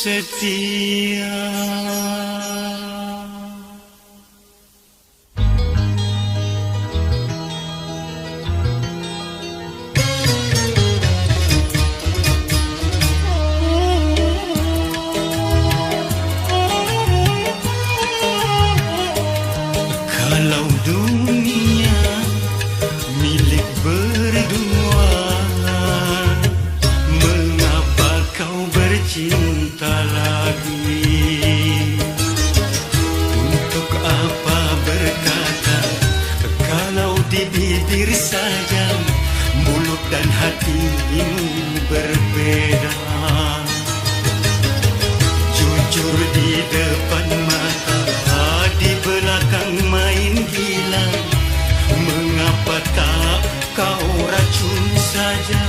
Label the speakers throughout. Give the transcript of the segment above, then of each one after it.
Speaker 1: setia. Kalau dunia milik berdua, mengapa kau bercinta lagi? Untuk apa berkata kalau di bibir saja mulut dan hatimu berbeda? Jujur di depan mata, di belakang main gila. Mengapa tak kau racun saja?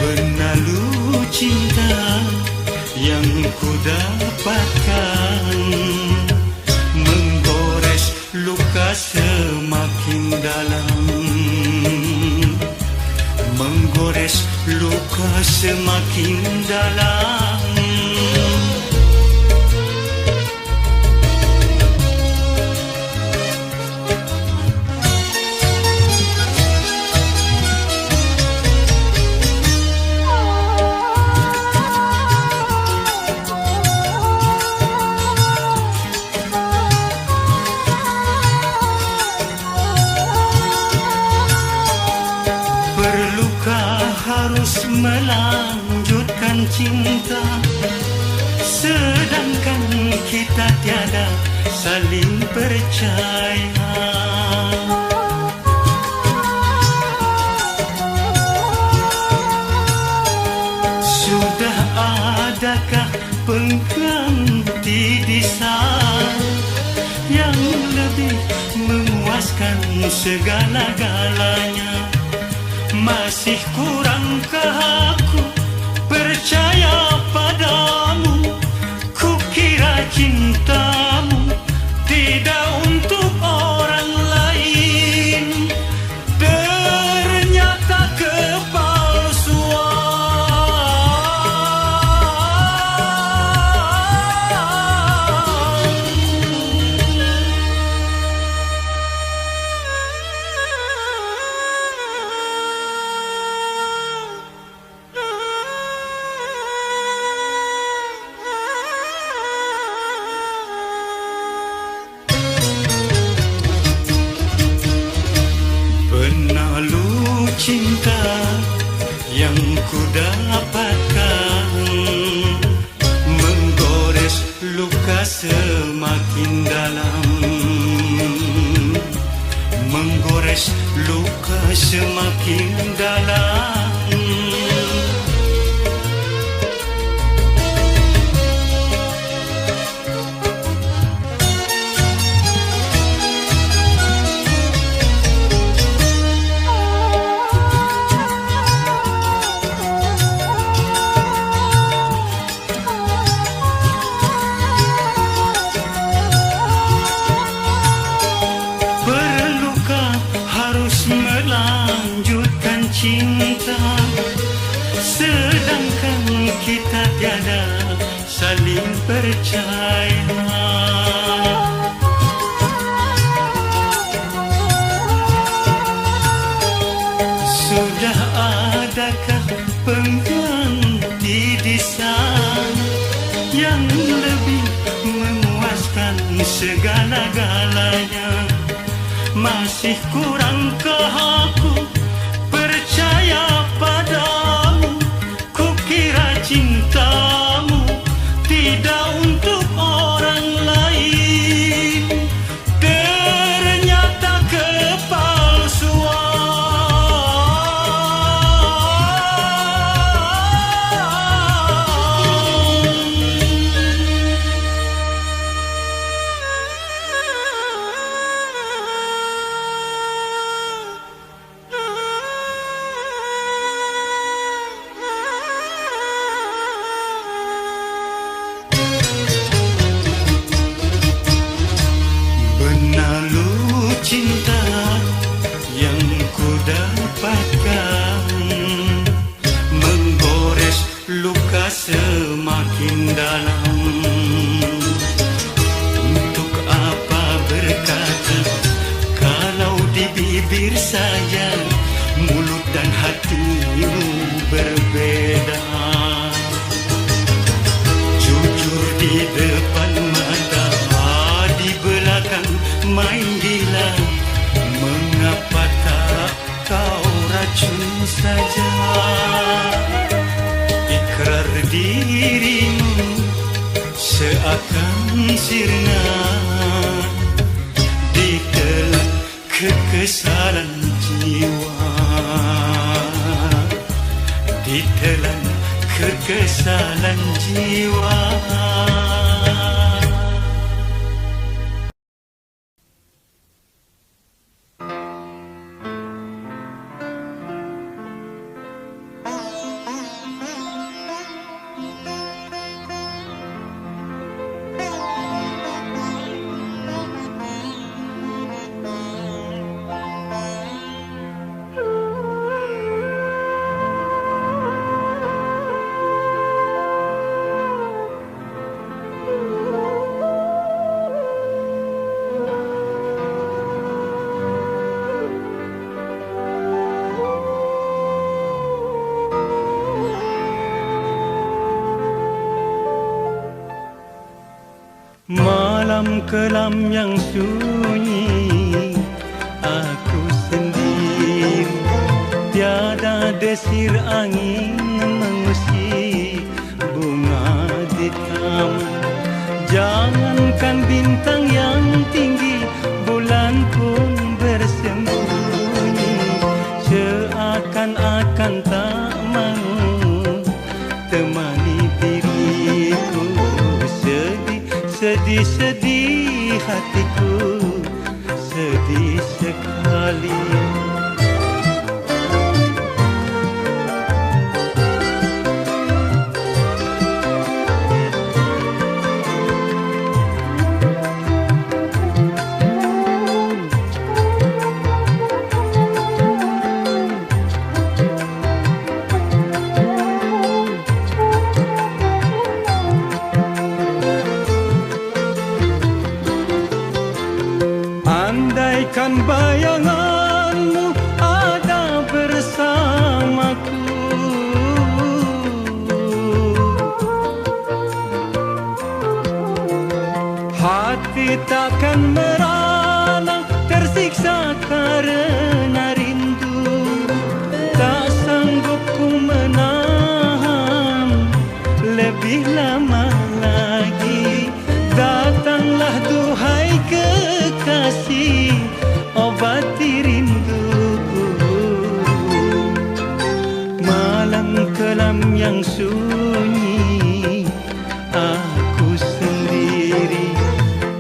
Speaker 1: Benalu cinta yang ku dapatkan, menggores luka semakin dalam, menggores luka semakin dalam. Harus melanjutkan cinta, sedangkan kita tiada saling percaya. Sudah adakah pengganti di sana yang lebih memuaskan segala-galanya? Masih kurangkah aku percaya padamu? Kukira cintamu tidak untuk orang lain, ternyata kepalsuan. Cinta yang ku dapatkan, menggores luka semakin dalam, menggores luka semakin dalam. Melanjutkan cinta, sedangkan kita tiada saling percaya. Sudah adakah pengganti di sana yang lebih memuaskan segala-galanya? Masih kurangkah aku percaya padamu? Kukira cintamu tidak untuk orang lain, ternyata kepalsuan. main gila. Mengapa tak kau racun saja ikrar dirimu seakan sirna ditelan kekesalan jiwa, ditelan kekesalan jiwa. Malam kelam yang sunyi, aku sendiri, tiada desir angin mengusik bunga di taman. Jangankan bintang yang tinggi, bulan pun bersembunyi, seakan-akan tak mau temani diriku. Sedih-sedih hatiku, sedih sekali. Andaikan bayanganmu ada bersamaku, hati takkan merana tersiksa karena rindu. Tak sanggup ku menahan lebih lama lagi. Datanglah duhai kekasih, obati rinduku. Malam kelam yang sunyi, aku sendiri,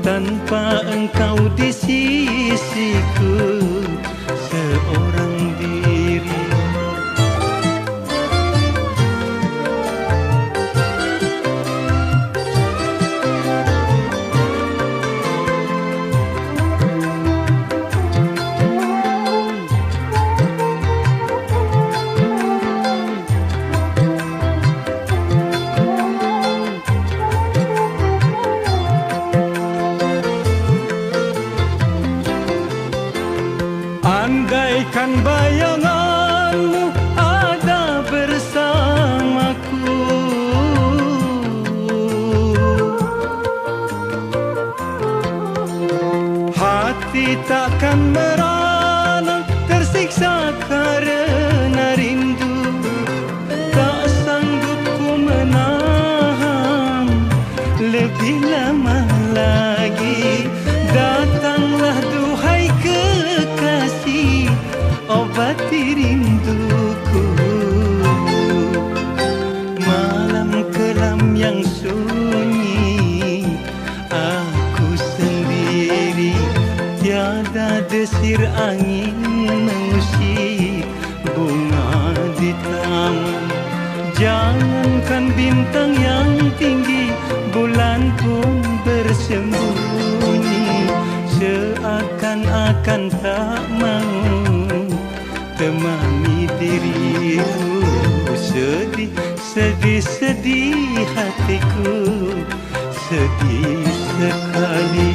Speaker 1: tanpa engkau di sisiku, seorang diri. Andaikan bayanganmu ada bersamaku, hati takkan merana tersiksa karena rindu. Tak sanggup ku menahan lebih lama lagi. Datanglah duhai kekasih, obati rinduku. Malam kelam yang sunyi, aku sendiri, tiada desir angin mengusik bunga di taman. Jangankan bintang yang tinggi, bulan pun bersembunyi, seakan-akan tak mau temani diriku. Sedih, sedih, sedih hatiku, sedih sekali.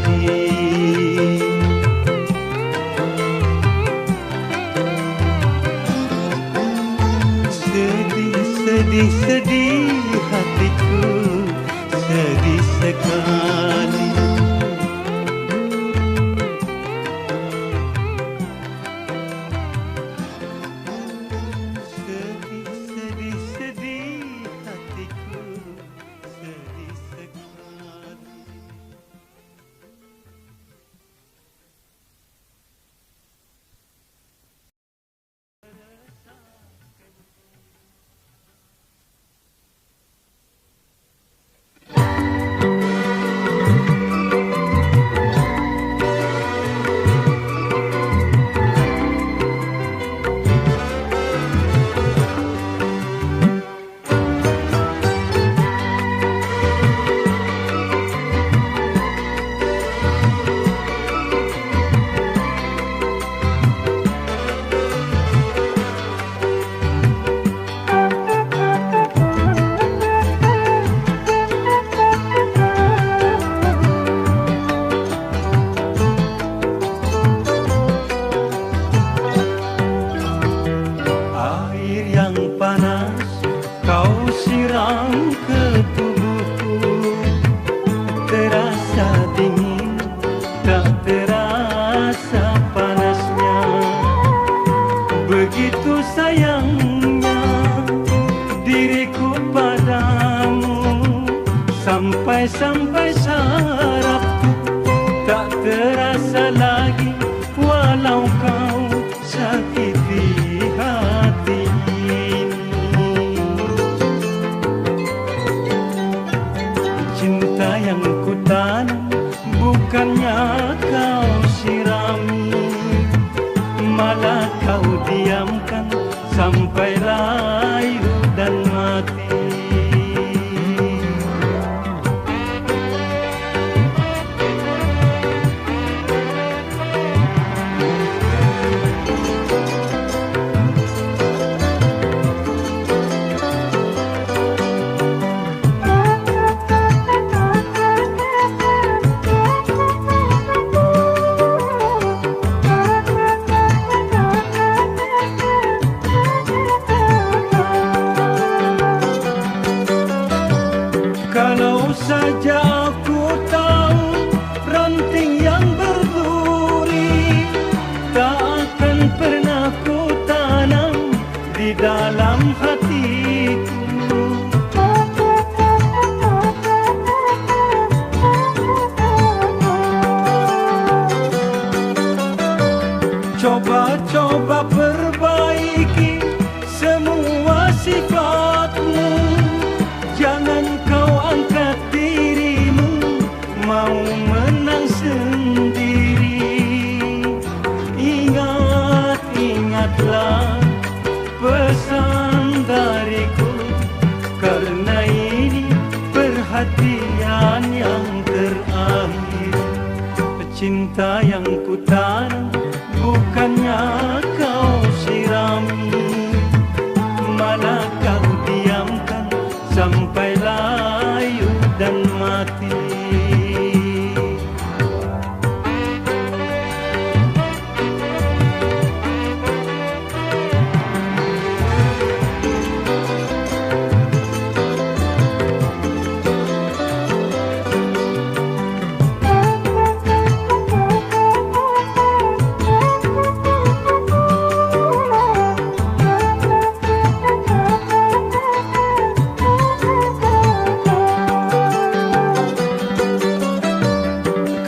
Speaker 1: Sedih, sedih, sedih hatiku, sedih sekali. tak terasa panasnya. Begitu sayangnya diriku padamu, sampai-sampai sarafku tak terasa lagi, walau kau sakiti hati ini. Cinta yang ku tanam bukannya kau sirami, malah kau diamkan sampai layu dan mati. Kalau saja aku tahu ranting yang berduri tak akan pernah ku tanam di dalam hatiku. Coba-coba perbaiki semua sifatmu, jangan kau angkat dirimu mau menang sendiri. Ingat-ingatlah pesan dariku, karena ini perhatian yang terakhir. Cinta yang ku tanam bukannya kau sirami, malah kau diamkan sampai layu dan mati.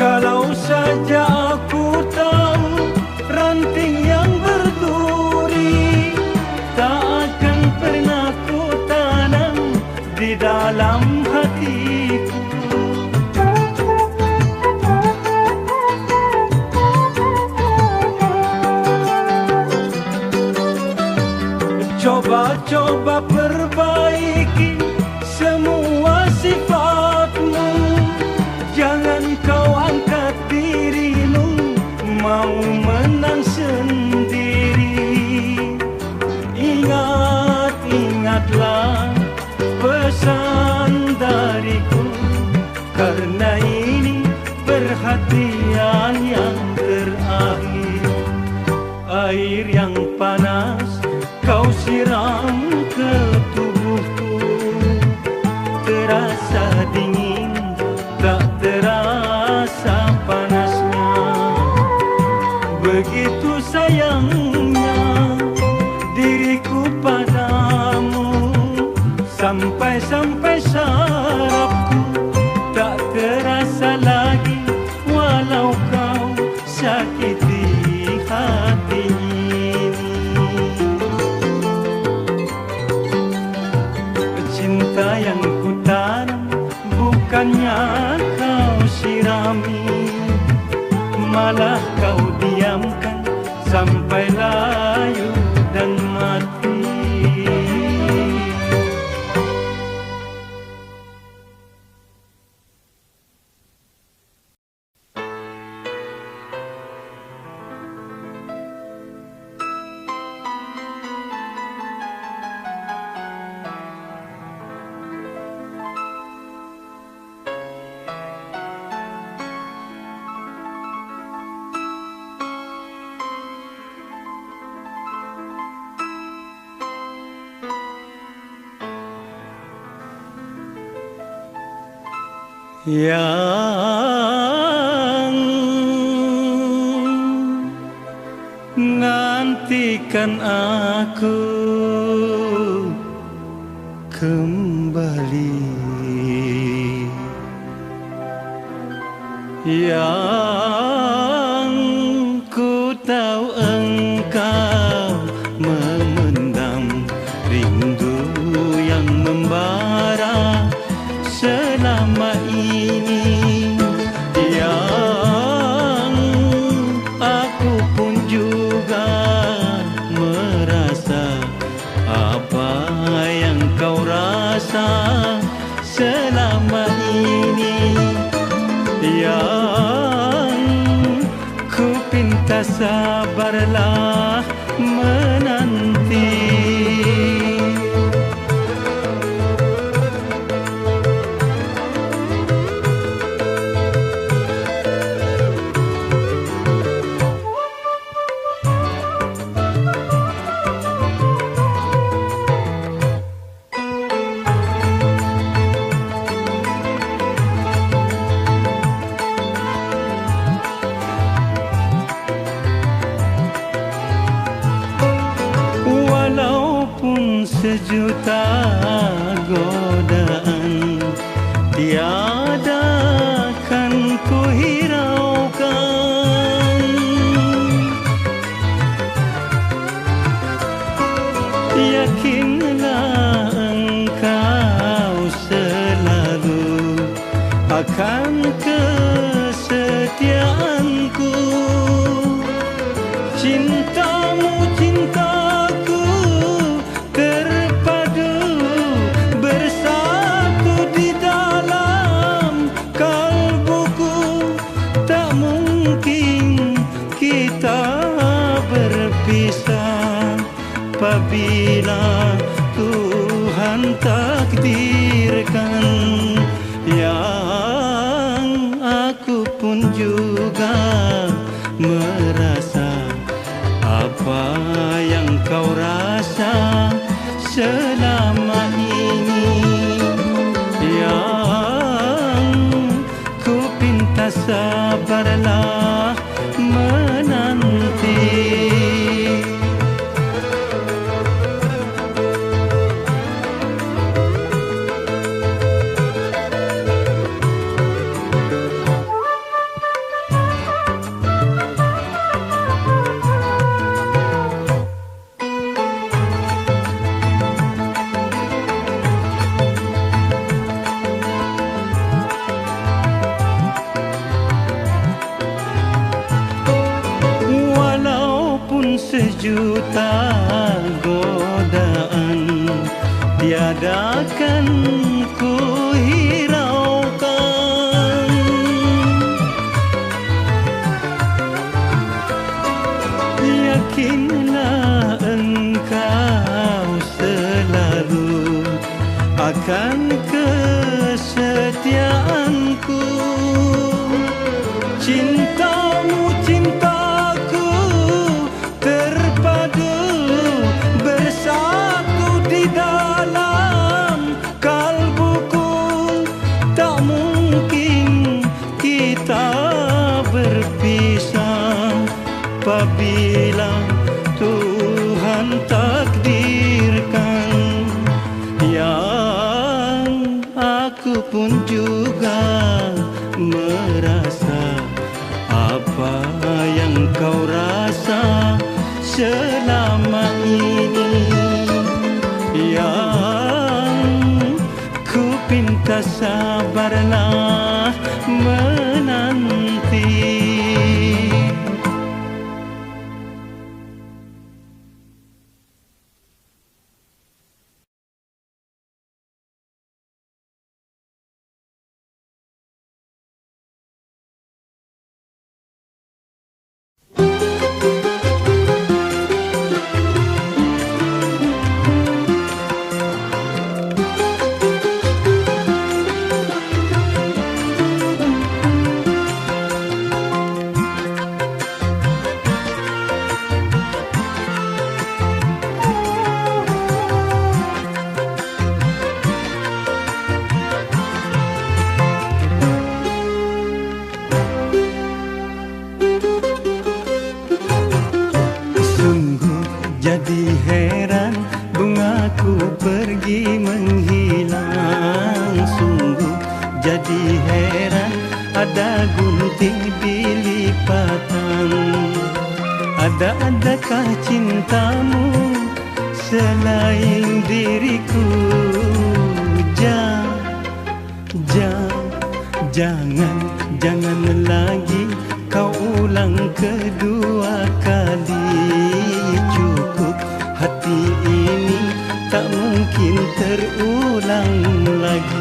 Speaker 1: Kalau saja aku tahu ranting yang berduri tak akan pernah ku tanam di dalam hatiku. Coba-coba perbaiki semua sifatmu, jangan kau angkat dirimu mau menang sendiri. Ingat-ingatlah pesan dariku, karena ini perhatian yang terakhir. Air yang panas kau siram ke tubuhku, terasa dingin tak terasa panasnya. Begitu sayangnya diriku padamu, sampai-sampai sarafku tak terasa lagi, walau kau sakiti hati ini. Cinta yang ku tanam bukannya kau sirami, malah kau diamkan sampai layu dan mati. Yang nantikan aku kembali. Yang ku tahu engkau memendam rindu yang membara selama ini. Yang aku pun juga merasa apa yang kau rasa selama ini. Yang ku pinta sabarlah menanti. Walaupun sejuta godaan tiada kan ku hiraukan. Yakinlah engkau selalu akan kesetiaanku. Cintamu cintaku terpadu bersatu di dalam kalbuku. Tak mungkin kita berpisah apabila Tuhan takdirkan. Yang aku pun juga merasa apa yang kau rasa selama ini. Yang ku pinta sabarlah menanti. Sejuta godaan tiada kan ku hiraukan. Yakinlah engkau selalu akan kesetiaanku. Cintamu cintaku terpadu bersatu di dalam kalbuku. Tak mungkin kita berpisah apabila Tuhan takdirkan. Yang aku pun juga merasa apa yang kau rasa selama ini. Yang ku pinta sabarlah menanti. jadi heran bungaku pergi menghilang. Sungguh jadi heran ada gunting di lipatan. Adakah cintamu selain diriku? Jangan lagi kau ulang kedua kali. Cukup, hati ini tak mungkin terulang lagi.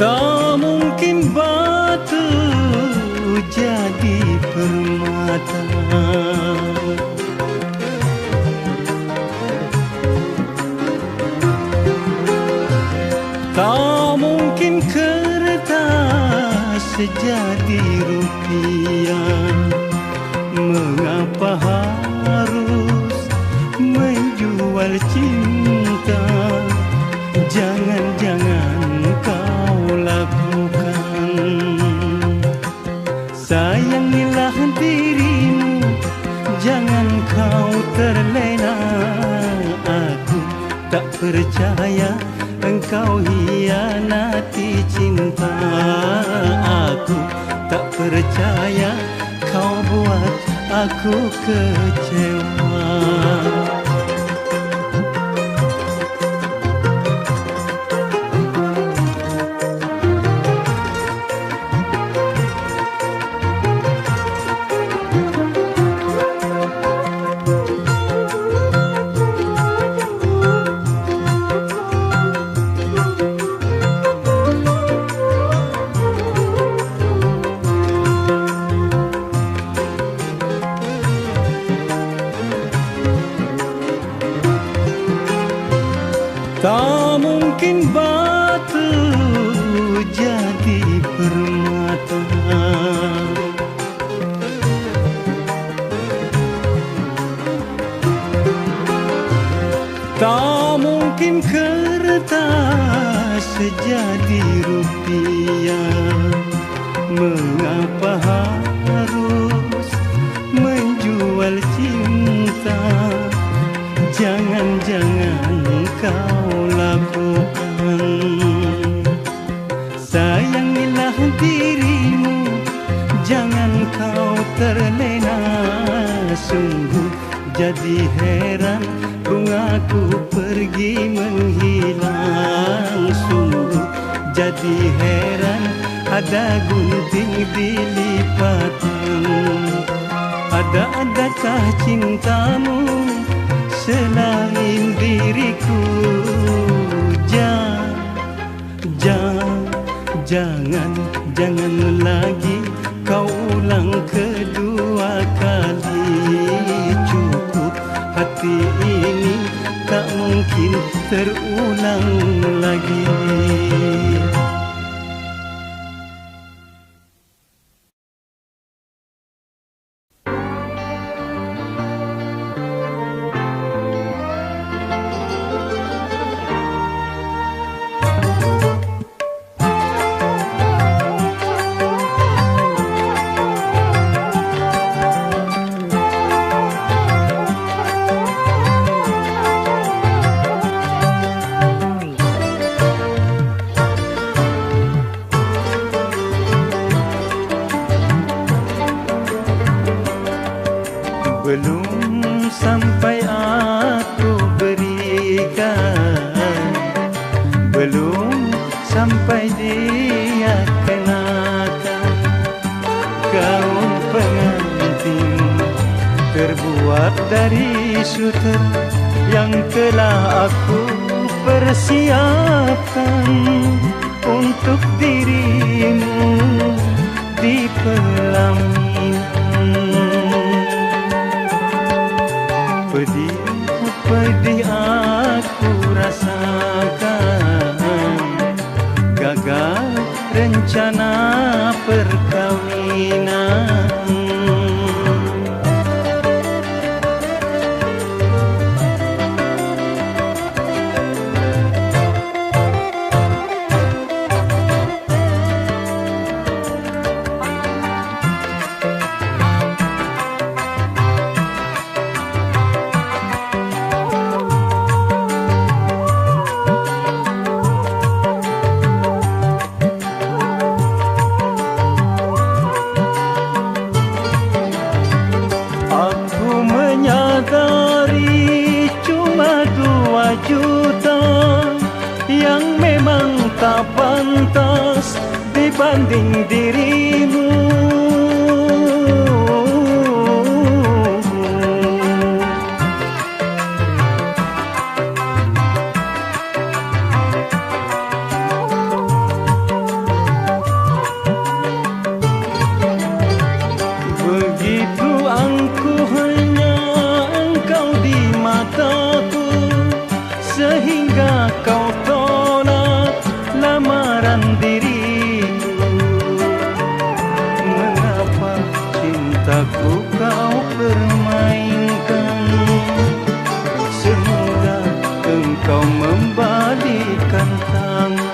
Speaker 1: Tak mungkin batu jadi permata. Tak mungkin kertas jadi rupiah. Mengapa harus menjual cinta? Jangan kau lakukan. Sayangilah dirimu, jangan kau terlena. Aku tak percaya engkau hianati cinta. Aku tak percaya kau buat aku kecewa. Tak mungkin batu jadi permata. Tak mungkin kertas jadi rupiah. Mengapa harus menjual cinta? Jangan kau lakukan. Sayangilah dirimu, jangan kau terlena. Sungguh jadi heran bungaku pergi menghilang. Sungguh jadi heran ada gunting di lipatan. Adakah cintamu selain diriku? Jangan lagi kau ulang kedua kali. Cukup, hati ini tak mungkin terulang lagi. Belum sampai aku berikan, belum sampai dia kenakan. Gaun pengantin terbuat dari sutra yang telah aku persiapkan untuk dirimu di pelaminan. dibanding dirimu. Begitu angkuh hanya engkau di mataku, sehingga kau tolak lamaran diriku. Mengapa cintaku kau permainkan, semoga engkau membalikkan tangan.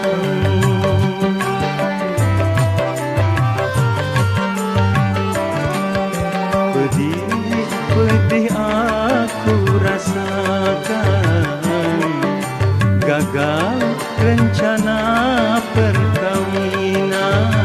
Speaker 1: Pedih aku rasakan, gagal rencana perkawinan.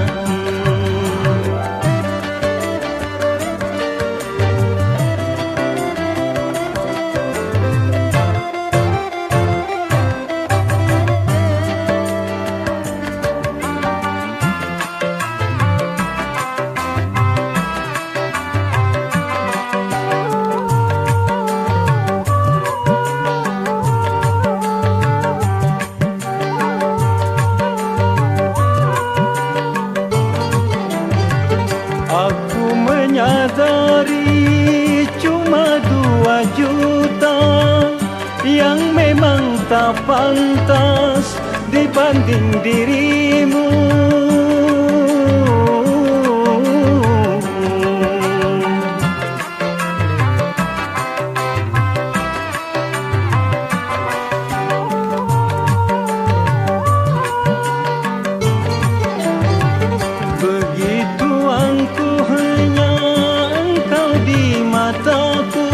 Speaker 1: Aku menyadari cuma 2 juta yang memang tak pantas dibanding dirimu. Begitu angkuh hanya engkau di mataku,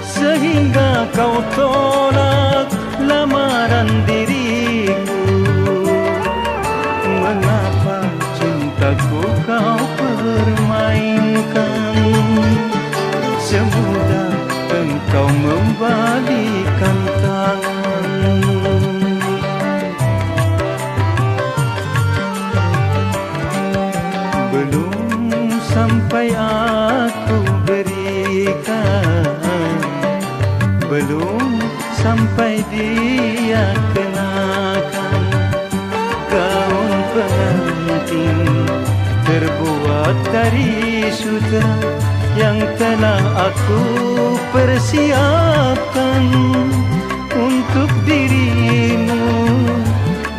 Speaker 1: sehingga kau tolak lamaran diriku. Mengapa cintaku kau permainkan, semudah engkau membalikkan tangan. Belum sampai aku berikan, belum sampai dia kenakan. Gaun pengantin terbuat dari sutra yang telah aku persiapkan untuk dirimu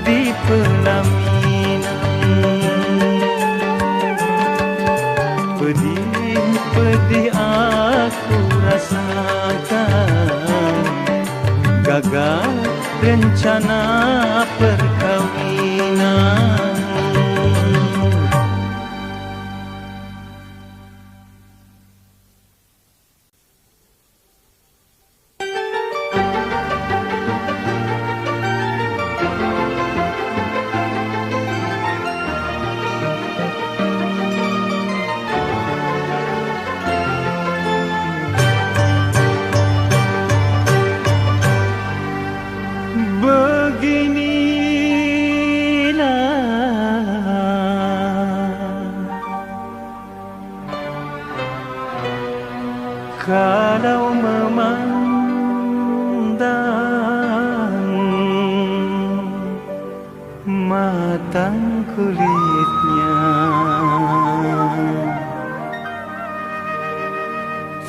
Speaker 1: di pelaminan. Pedih aku rasakan, gagal rencana perkawinan. Kalau memandang matang kulitnya,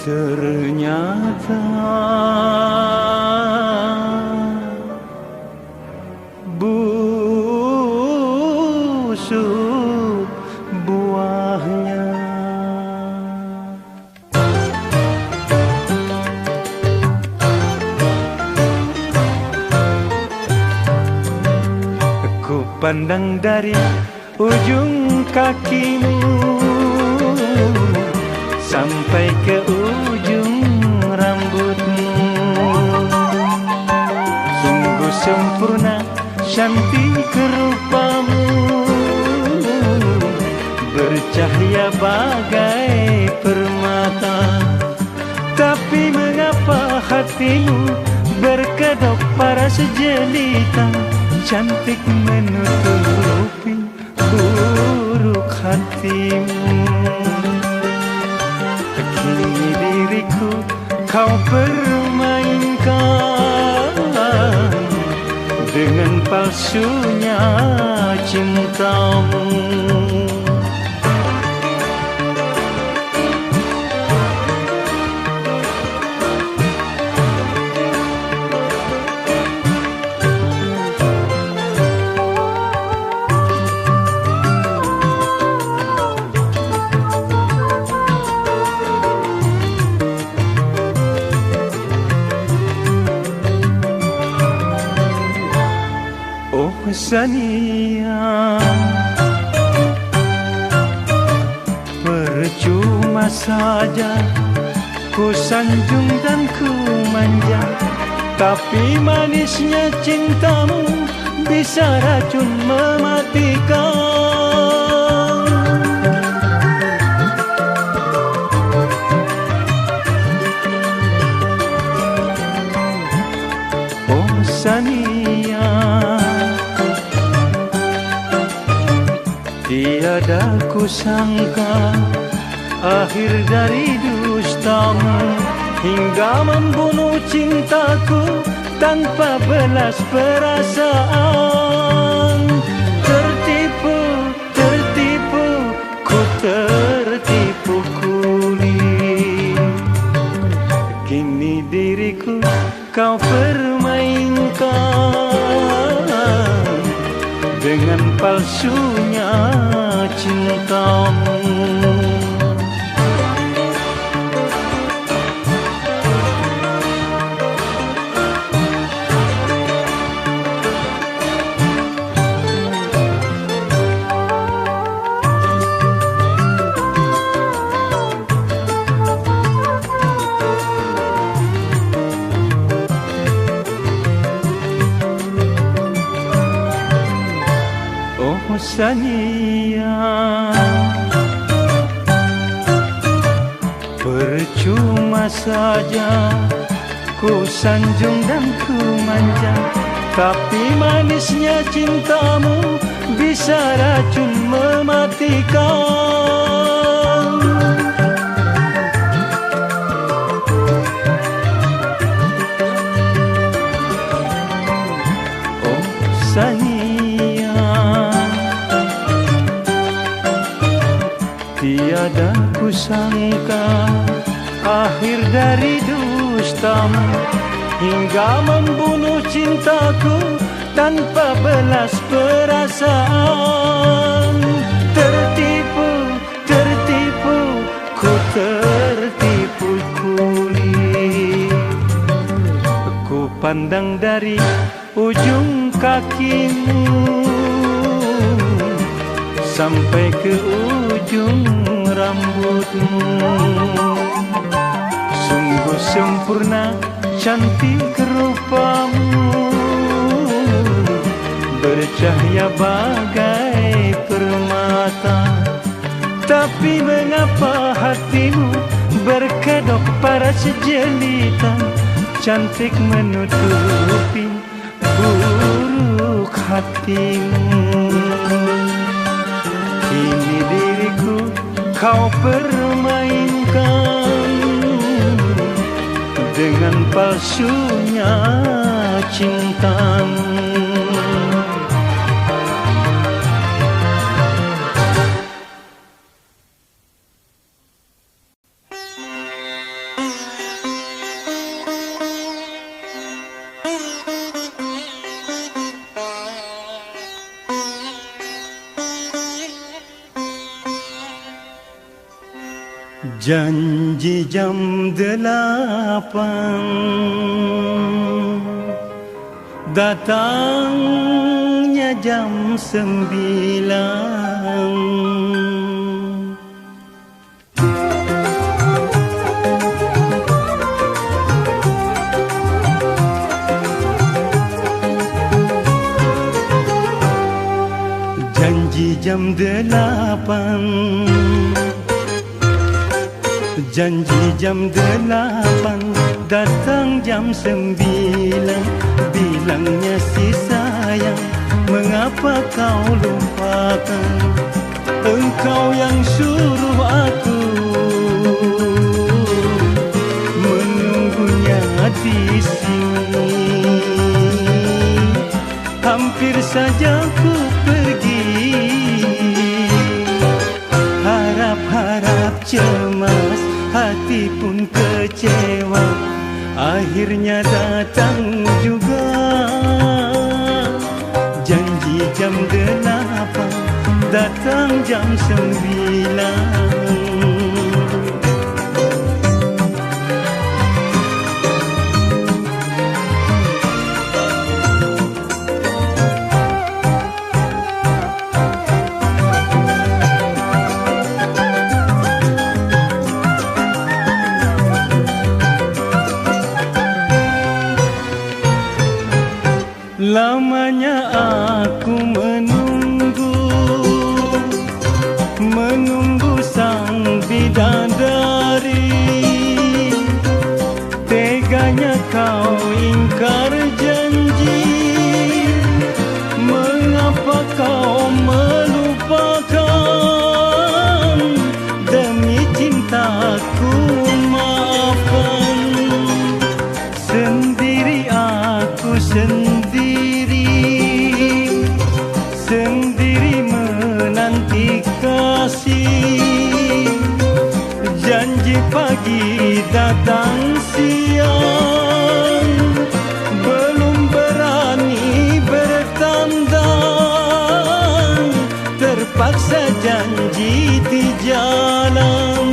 Speaker 1: ternyata busuk buahnya. Ku pandang dari ujung kakimu sampai ke ujung rambutmu. Sungguh sempurna cantik rupamu, bercahaya bagai permata. Tapi mengapa hatimu berkedok paras jelita, cantik menutupi buruk hatimu. Kini diriku kau permainkan dengan palsunya cintamu. Sania, percuma saja ku sanjung dan ku manja, tapi manisnya cintamu bisa racun mematikan. Oh Sania, tiada ku sangka akhir dari dustamu hingga membunuh cintaku tanpa belas perasaan. Tertipu, tertipu, ku tertipu kuli. Kini diriku kau permainkan dengan palsunya cintamu. Sania, percuma saja ku sanjung dan ku manja, tapi manisnya cintamu bisa racun mematikan. Oh Sania, tiada ku sangka akhir dari dustamu hingga membunuh cintaku tanpa belas perasaan. Tertipu, tertipu, ku tertipu kuli. Ku pandang dari ujung kakimu sampai ke ujung rambutmu. Sungguh sempurna cantik rupamu, bercahaya bagai permata. Tapi mengapa hatimu berkedok paras jelita, cantik menutupi buruk hatimu. Kini diriku kau permainkan dengan palsunya cintamu. Janji jam 8, datangnya jam 9. Janji jam 8, Janji jam 8, datang jam 9. Bilangnya si sayang, mengapa kau lupakan? Engkau yang suruh aku menunggunya di sini. Hampir saja ku pergi, harap-harap cemas, hati pun kecewa. Akhirnya datang juga janji jam 8, datang jam 9. Lamanya aku menunggu sang bidadari. Teganya kau ingkar janji, mengapa kau melupakan? Demi cintaku maafkan. Sendiri aku sendiri menanti kasih. Janji pagi datang siang, belum berani bertandang. Terpaksa janji di jalan.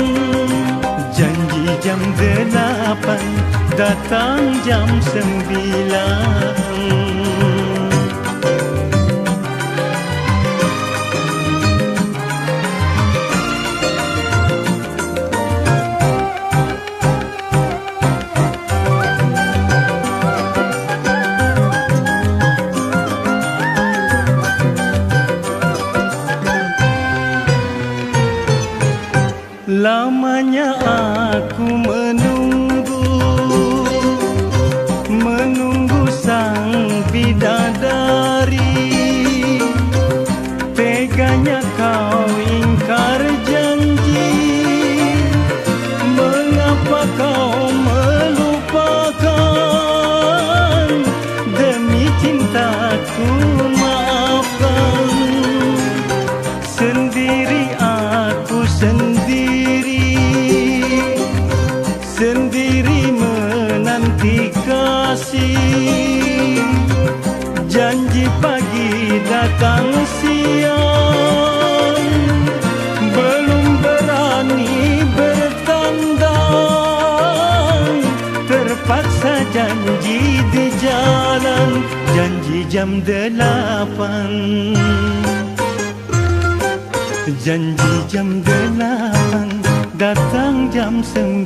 Speaker 1: Janji jam 8, datang jam 9. Lamanya aku menunggu sang bidadari. Teganya kau ingkar janji, mengapa kau melupakan? Demi cintaku maafkan. Sendiri aku sendiri menanti kasih. Janji pagi datang siang, belum berani bertandang. Terpaksa janji di jalan. Janji jam 8, janji jam 8, datang jam 9.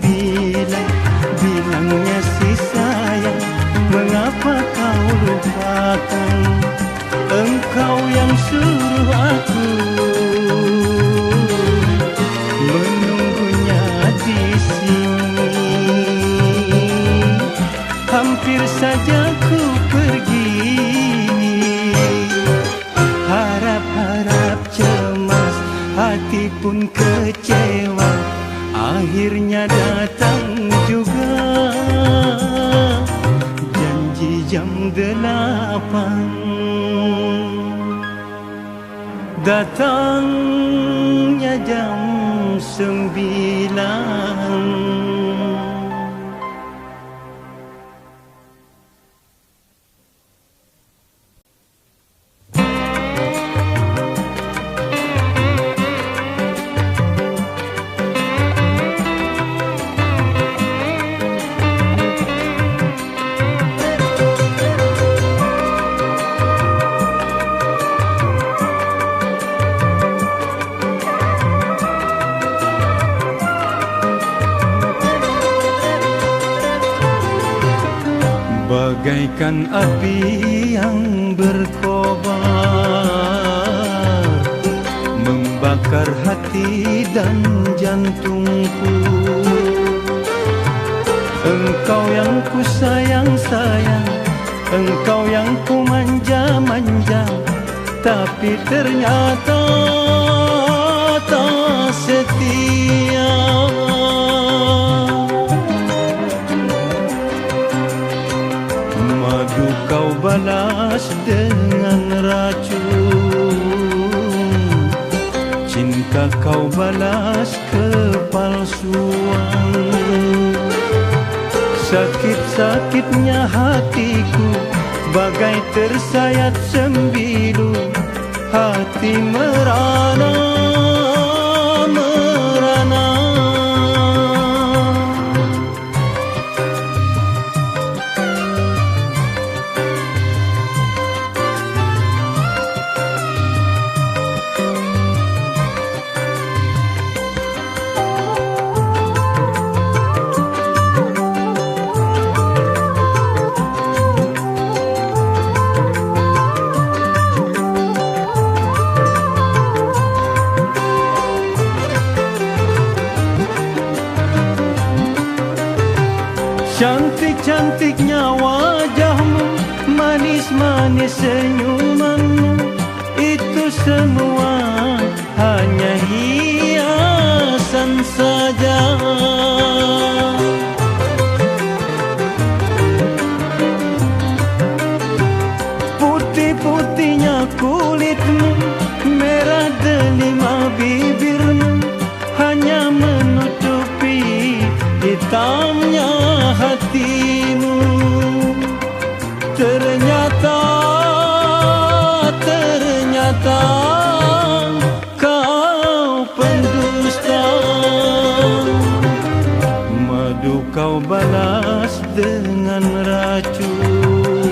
Speaker 1: Bilangnya si sayang, mengapa kau lupakan? Engkau yang suruh aku menunggunya di sini. Hampir saja ku pergi, harap-harap cemas, hati pun kecewa. Akhirnya datang juga janji jam 8, datangnya jam 9. Bagaikan api yang berkobar, membakar hati dan jantungku. Engkau yang ku sayang-sayang, engkau yang ku manja-manja, tapi ternyata tak setia. Madu kau balas dengan racun, cinta kau balas kepalsuan. Sakit-sakitnya hatiku bagai tersayat sembilu, hati merana, merana. Cantik-cantiknya wajahmu, manis-manis senyumanmu, itu semua hanya hiasan saja. Putih-putihnya kulitmu, merah delima bibirmu, hanya menutupi hitamnya hatimu. Ternyata kau pendusta. Madu kau balas dengan racun,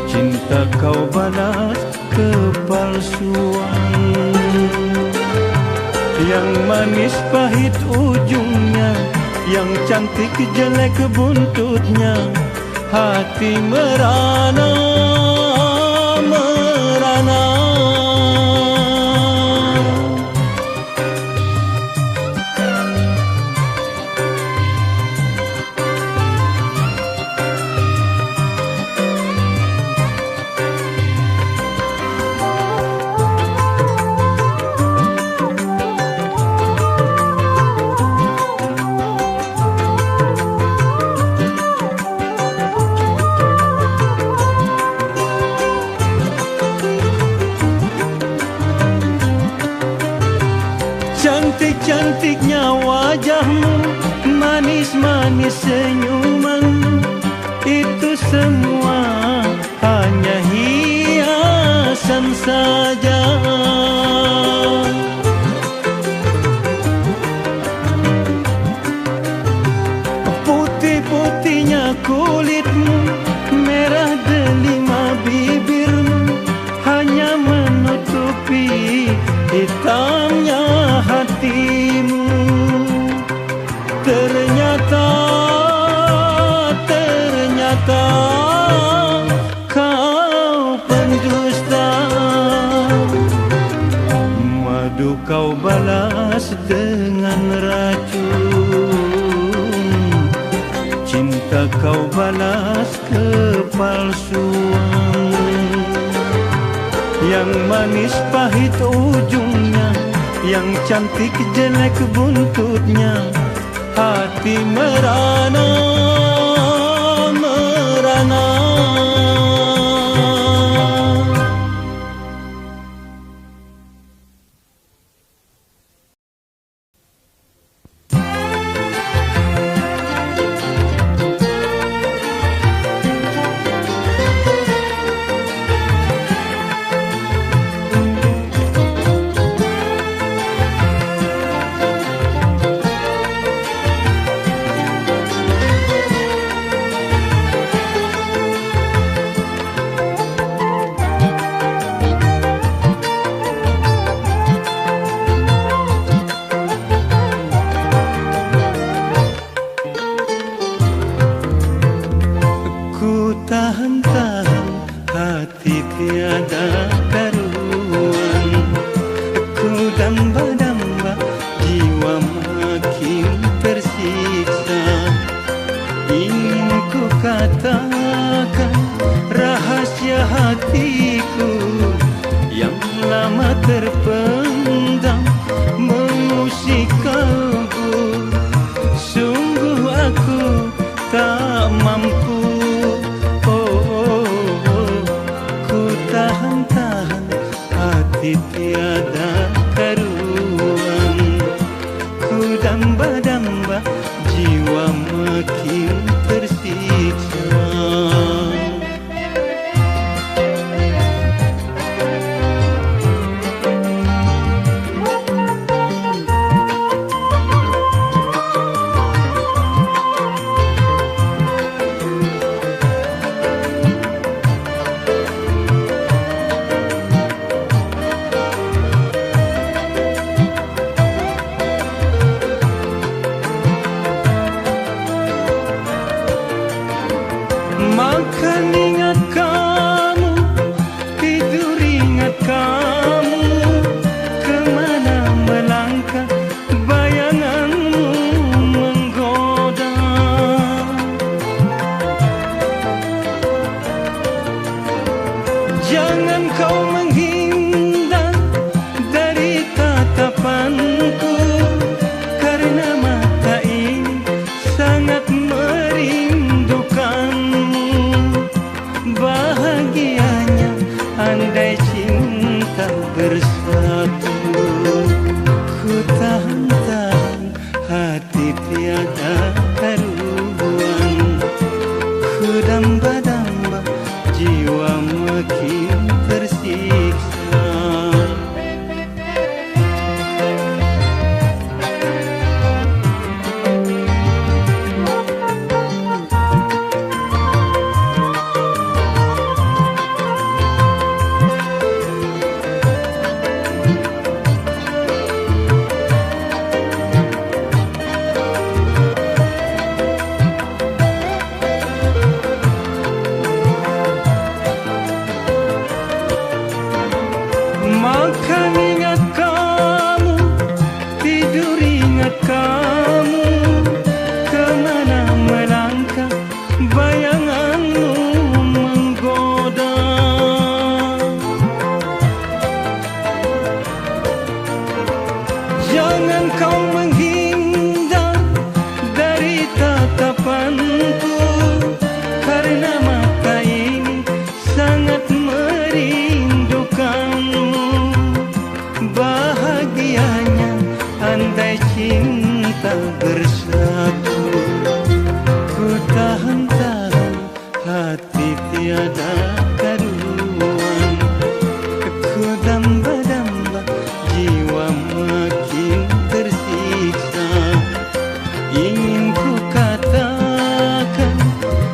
Speaker 1: cinta kau balas kepalsuan. Yang manis pahit ujungnya, yang cantik jelek buntutnya, hati merana, merana. Cantik-cantiknya wajahmu, manis-manis senyumanmu, itu semua hanya hiasan saja. Putih-putihnya kulitmu, merah delima bibirmu, hanya menutupi hitamnya hatimu. Ternyata kau pendusta. Madu kau balas dengan racun, cinta kau balas kepalsuan. Yang manis pahit ujungnya, yang cantik jelek buntutnya, hati merana, merana. damba-damba jiwa makin tersiksa. Makan ingat kamu, tidur ingat kamu, kemana melangkah bayanganmu menggoda. Jangan kau menghindar dari tatapanku, karena mata ini sangat merindukanmu. Bahagianya andai cinta bersatu, ku tahan-tahan hati tiada karuan, ku damba-damba jiwa makin tersiksa. Makan ingat kamu, tidur ingat kamu, kemana melangkah bayanganmu menggoda. Jangan kau menghindar dari tatapanku, karena mata ini sangat merindukanmu. Bahagianya andai cinta bersatu, ku tahan-tahan hati tiada karuan, ku damba-damba jiwa makin tersiksa. Ingin ku katakan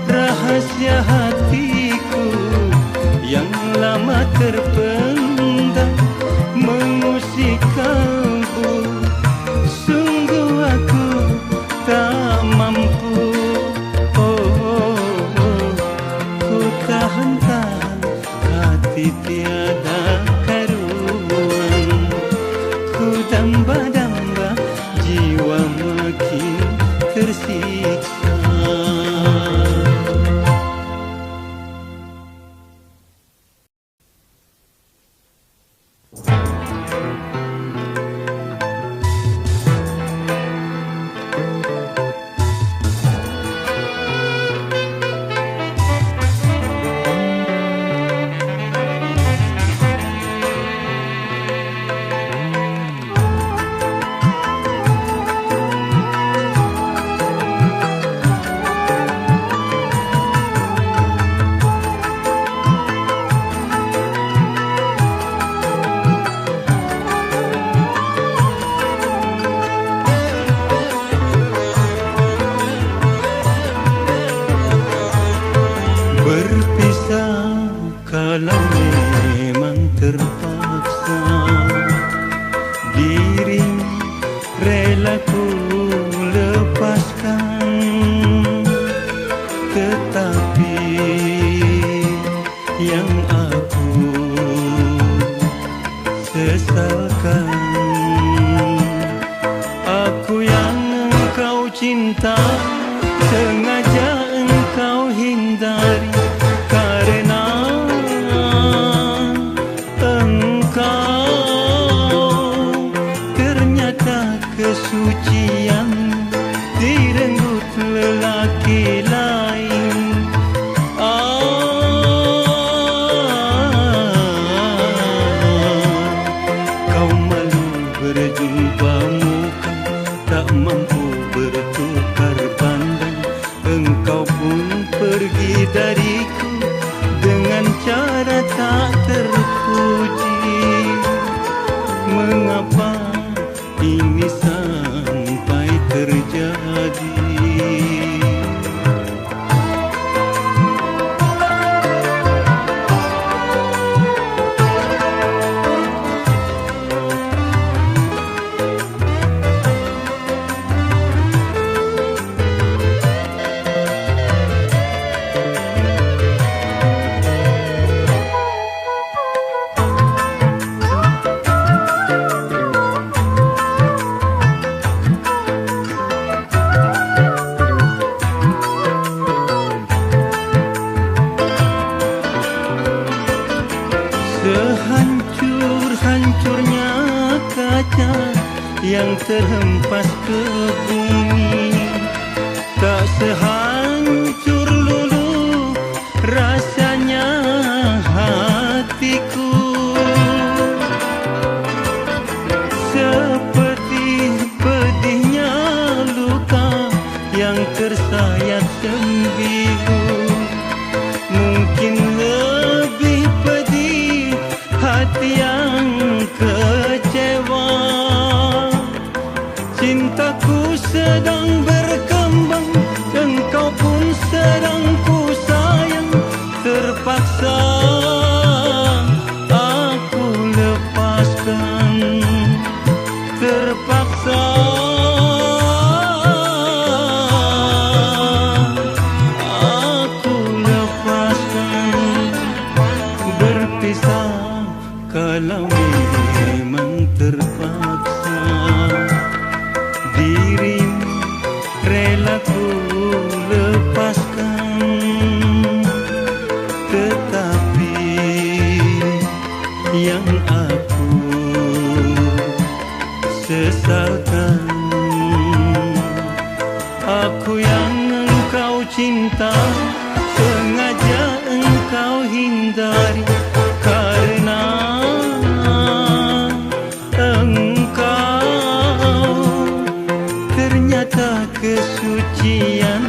Speaker 1: rahasia hatiku yang lama terpendam mengusik kalbu, sungguh aku tak mampu. Ku tahan-tahan hati tiada karuan, ku damba-damba jiwa makin tersiksa. Berpisah kalau memang terpaksa, diri rela ku lepaskan, tetapi yang aku sesalkan, aku yang engkau cinta sengaja engkau hindari, karena engkau ternyata kesucian direnggut lelaki lain. Kau malu berjumpa muka, tak mampu bertukar pandang. Engkau pun pergi dariku dengan cara tak terpuji. Mengapa ini sampai terjadi? Sehancur-hancurnya kaca yang terhempas ke bumi, tak sehancur lulu rasanya hatiku. Seperti pedihnya luka yang tersayat sembilu, mungkin lebih pedih hati yang kecewa. Cintaku sedang berkembang, engkau pun sedang ku sayang. Terpaksa aku lepaskan, terpaksa aku lepaskan. Berpisah kalau memang terpaksa, dirimu rela ku lepaskan. Tetapi yang aku sesalkan, aku yang engkau cinta sengaja engkau hindari. Karena ternyata kesucian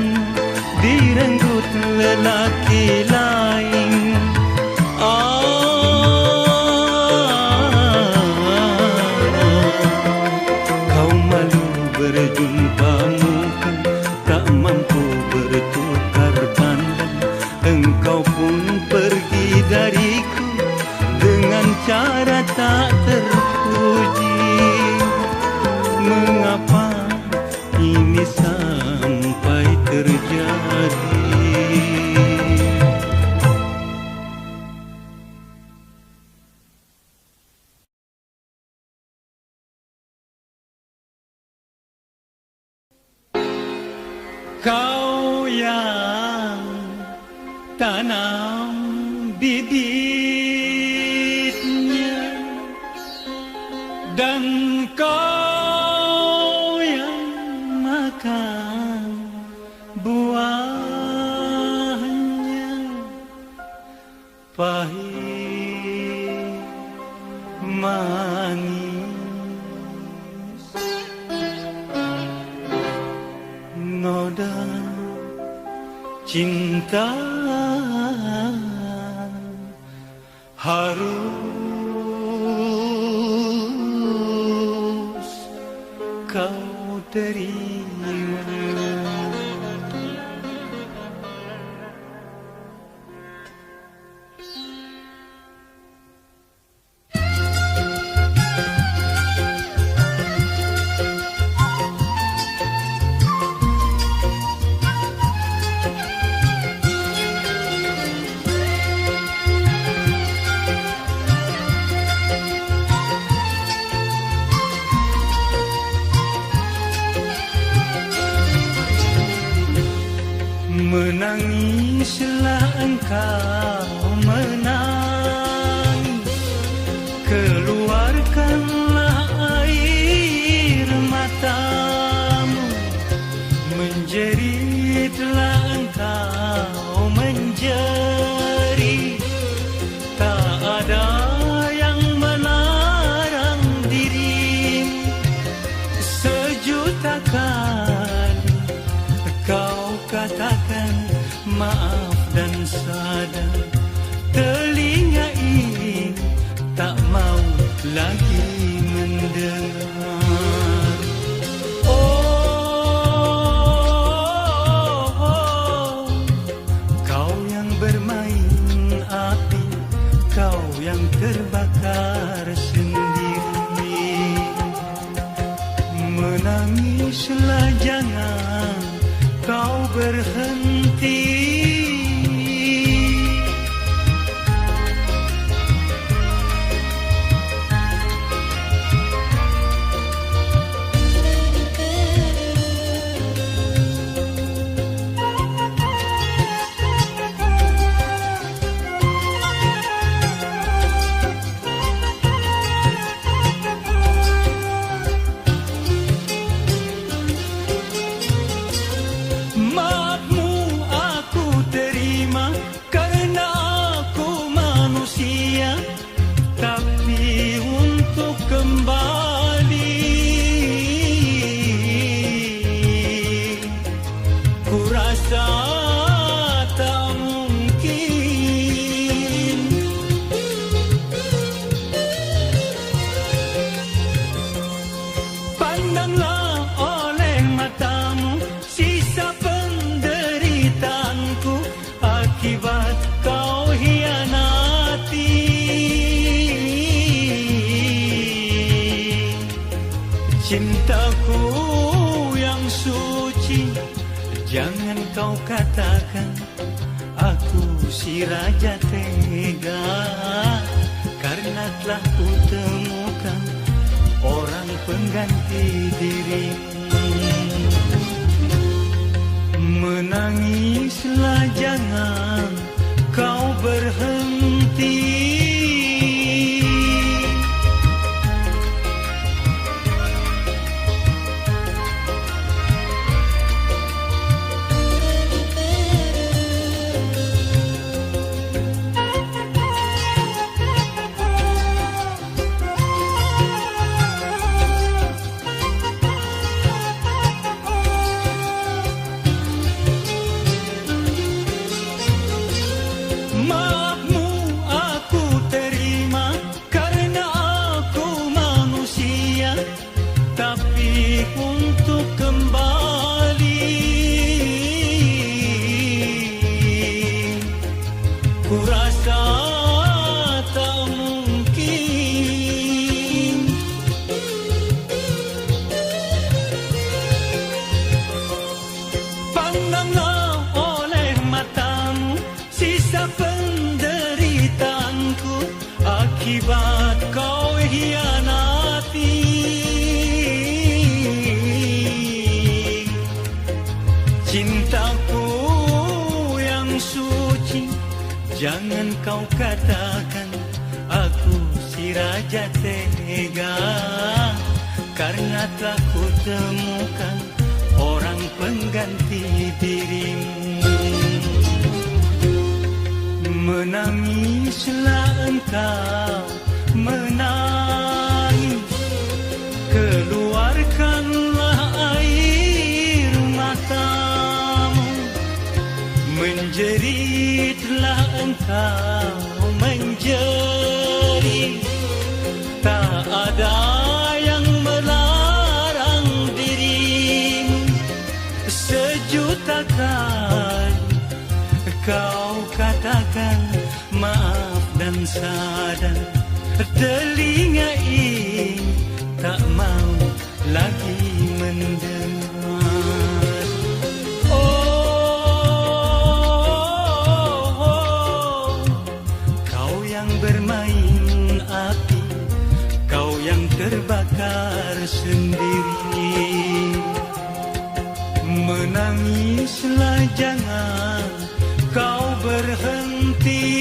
Speaker 1: direnggut lelaki lain. Kau malu berjumpa muka, tak mampu bertukar pandang. Engkau pun pergi dariku dengan cara tak terpuji. Mengapa ini sampai terjadi? Kau yang tanam bibitnya, dan kau yang makan buahnya. Pahit manis, noda cinta harus kau terima. Menangislah engkau menangis, keluarkanlah air matamu. Menjeritlah engkau menjerit, tak ada yang melarang dirimu. Sejuta sadar, telinga ini tak mau lagi mendengar. Oh, kau yang bermain api, kau yang terbakar sendiri. Menangislah, jangan kau berhenti. Cintaku yang suci, jangan kau katakan aku si raja tega, karena telah ku temukan orang pengganti dirimu. Menangislah, jangan kau berhenti. Akibat kau hianati, cintaku yang suci, jangan kau katakan aku si raja tega, karena telah ku temukan orang pengganti dirimu. Menangislah engkau, menangis, keluarkanlah air matamu. Menjeritlah engkau, menjerit, tak ada yang melarang dirimu. Sejuta kali kau katakan maaf dan sadar, telinga ini tak mau lagi mendengar. Oh, kau yang bermain api, kau yang terbakar sendiri. Menangislah, jangan kau berhenti.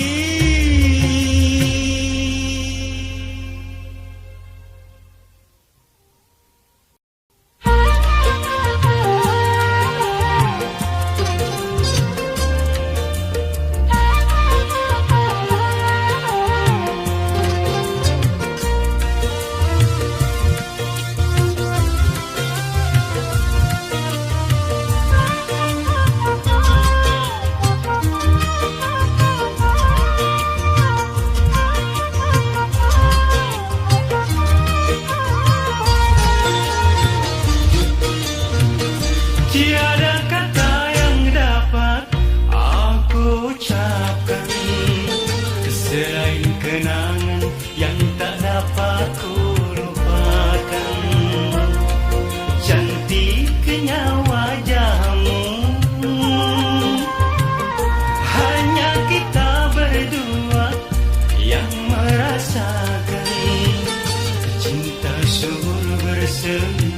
Speaker 1: bersemi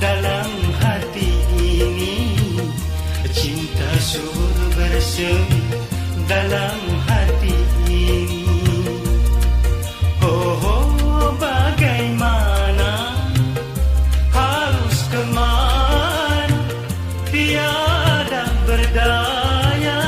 Speaker 1: dalam hati ini. Cinta subur bersemi dalam hati ini. Oh, oh, bagaimana, harus kemana, tiada berdaya.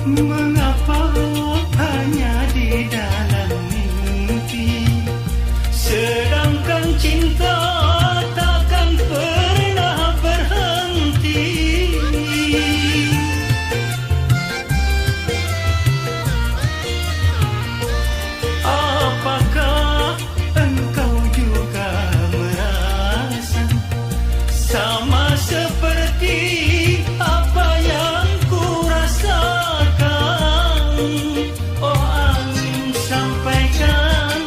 Speaker 1: Mengapa hanya di dalam mimpi, sedangkan cinta takkan pernah berhenti. Apakah engkau juga merasa sama seperti apa yang ku rasakan? Oh angin, sampaikan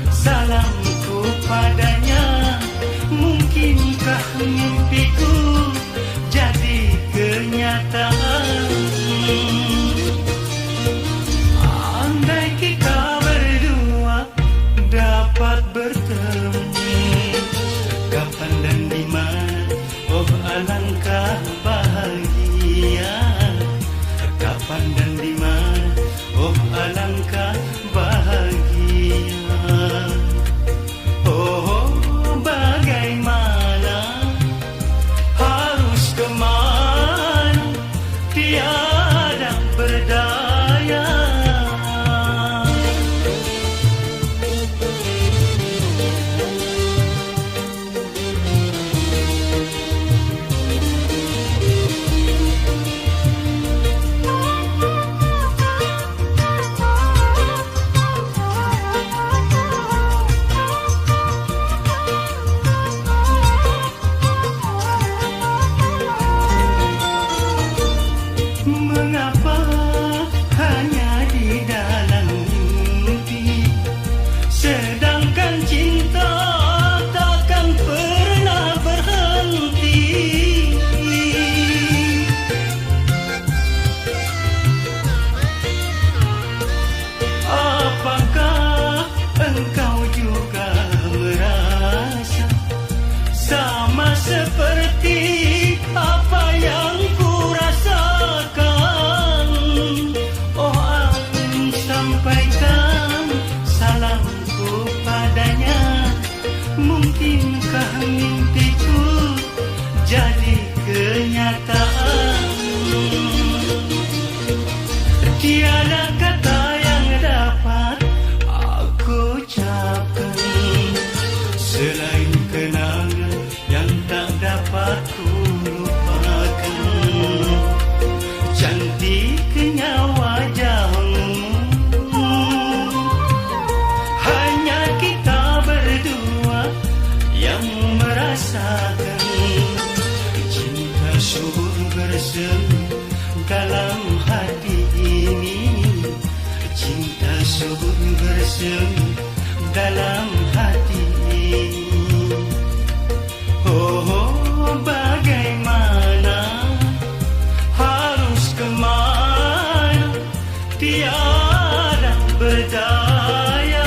Speaker 1: salamku padanya. Mungkinkah mimpiku jadi kenyataan? Andai kita berdua dapat bertemu, kapan dan di mana, oh alangkah bahagia. Kapan dan di mana, oh alangkah bahagia. Oh, bagaimana, harus kemana, tiada berdaya. Mengapa hanya di dalam mimpi, sedangkan cinta takkan pernah berhenti. Apakah engkau juga merasa sama seperti apa yang ku rasakan? Oh angin, sampaikan salamku padanya. Mungkinkah mimpiku jadi kenyataan? Tiada kata yang dapat aku ucapkan selain kenangan yang tak dapat ku lupakan. Cantiknya wajahmu, hanya kita berdua yang merasakan. Cinta subur bersemi dalam hati ini. Cinta subur bersemi dalam hati ini. Oh, oh, bagaimana, harus kemana, tiada berdaya.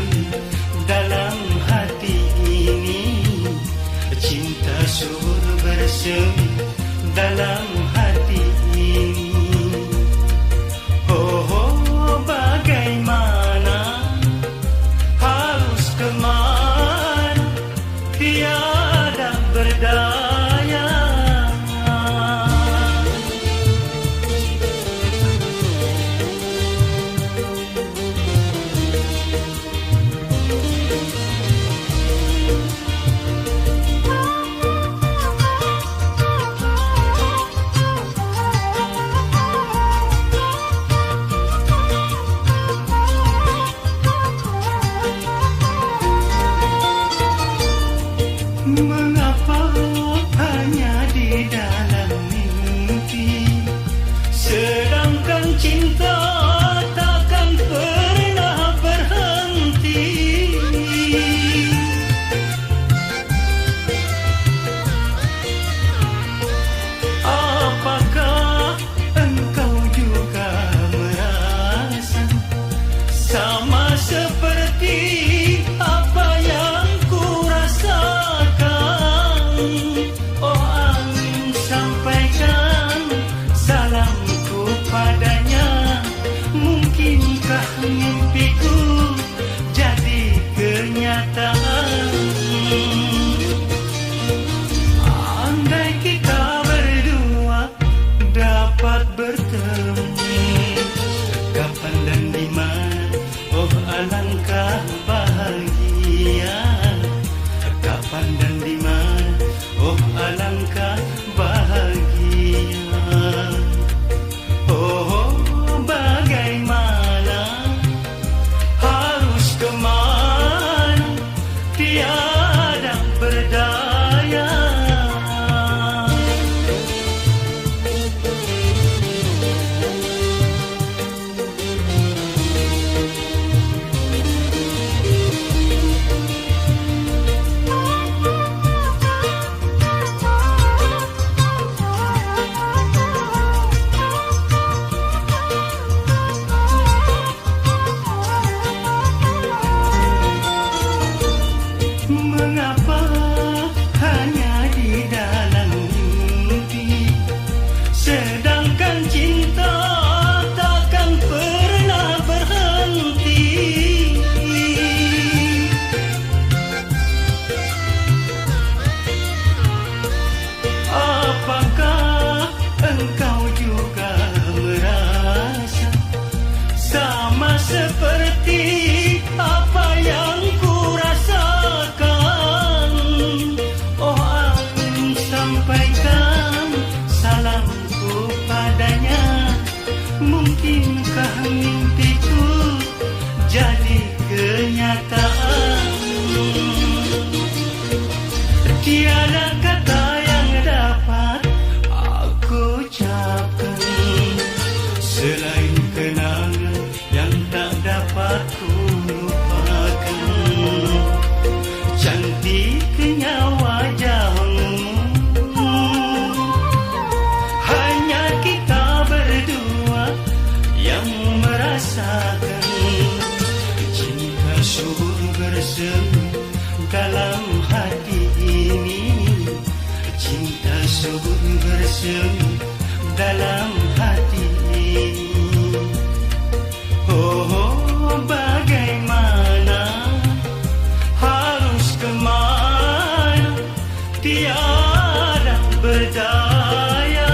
Speaker 1: bersemi dalam hati ini. Cinta subur bersemi dalam hati ini. Oh, oh, bagaimana, harus kemana, tiada berdaya. Mengapa hanya di dalam mimpi, sedangkan cinta takkan pernah berhenti. Apakah engkau juga merasa sama seperti apa yang ku rasakan? Oh angin, sampaikan salamku padanya. Mungkinkah mimpiku jadi kenyataan? Andai kita berdua dapat bertemu, kapan dan di mana, oh alangkah bahagia. Kapan dan di mana, oh alangkah bahagia. Oh, oh, bagaimana, harus kemana, tiada berdaya. Mengapa hanya di dalam mimpi, sedangkan cinta takkan pernah berhenti. Apakah engkau juga merasa sama seperti apa yang ku rasakan? Oh angin, sampaikan salamku padanya. Mungkinkah mimpiku jadi kenyataan? Tiada kata yang dapat aku ucapkan selain kenangan yang tak dapat ku lupakan. Cantiknya wajahmu, hanya kita berdua yang merasakan. Cinta subur bersemi dalam hati ini. Cinta subur bersemi dalam hati ini. Oh, oh, bagaimana, harus kemana, tiada berdaya.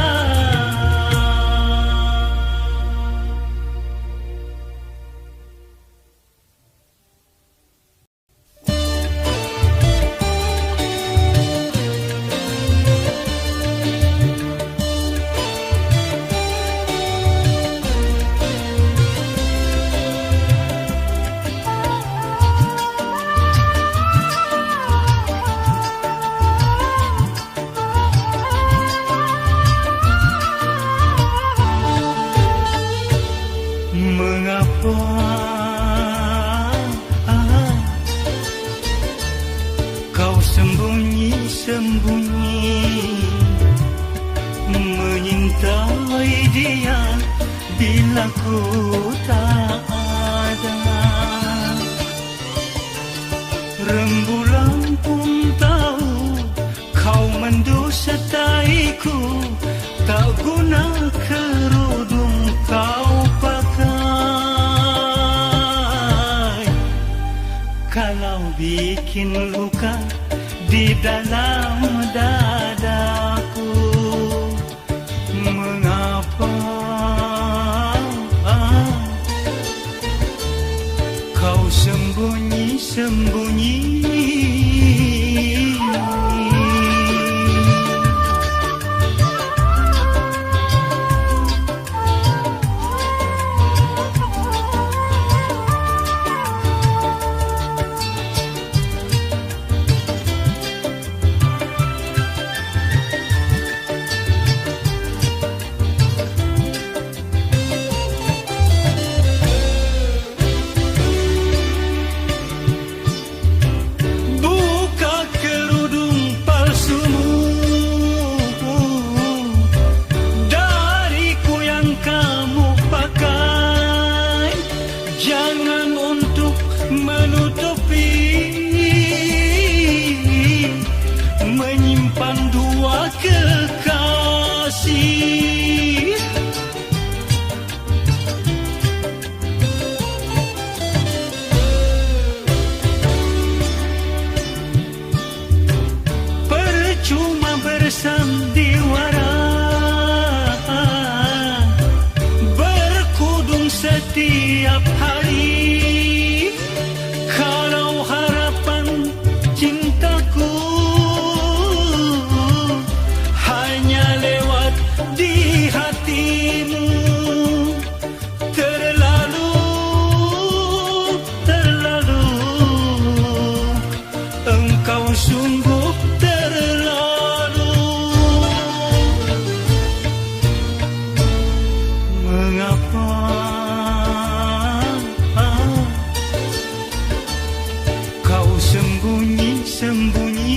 Speaker 1: Kau sembunyi-sembunyi menyintai dia bila ku tak ada. Rembulan pun tahu kau mendustaiku, tak guna kerudung kau pakai. Kalau bikin luka di dalam dadaku, mengapa kau sembunyi-sembunyi? Jangan untuk menutupi, menyimpan dua kekasih. Percuma bersandiwara, berkudung setiap hari, kalau harapan cintaku hanya lewat di hatimu. Terlalu engkau sungguh terlalu. Mengapa kau sembunyi-sembunyi?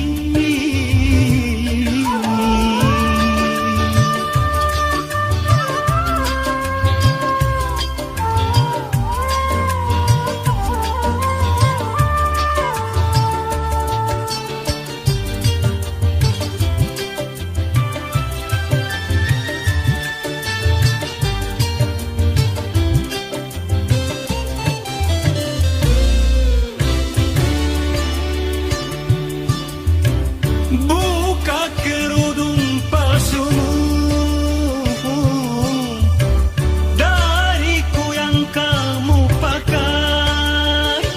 Speaker 1: Buka kerudung palsumu dariku yang kamu pakai.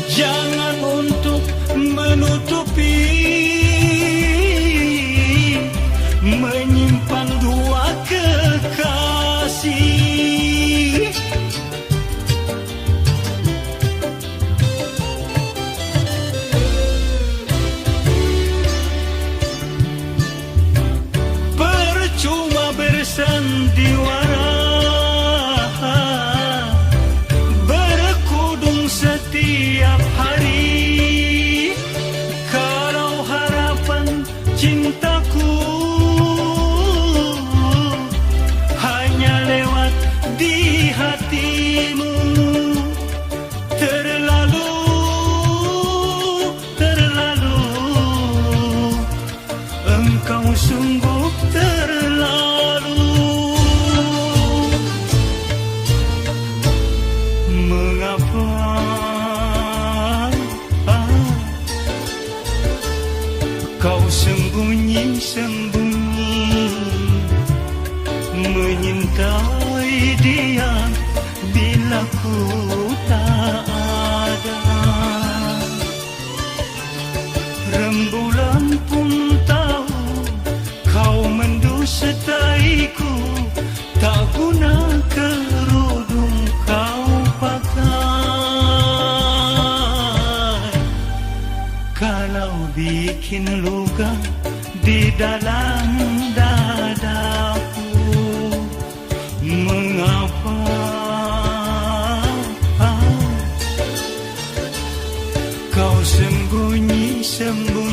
Speaker 1: Jangan untuk menutupi, menyimpan dua kekasih. Cuma bersandiwara, berkudung setiap hari, kalau harapan cintaku hanya lewat di hatimu. Terlalu engkau sungguh terlalu. Mengapa kau sembunyi-sembunyi, menyintai dia bila ku tak ada? Rembulan pun tahu kau mendustaiku, tak guna kerudung kau pakai. Kalau bikin luka di dalam dadaku, mengapa kau sembunyi-sembunyi?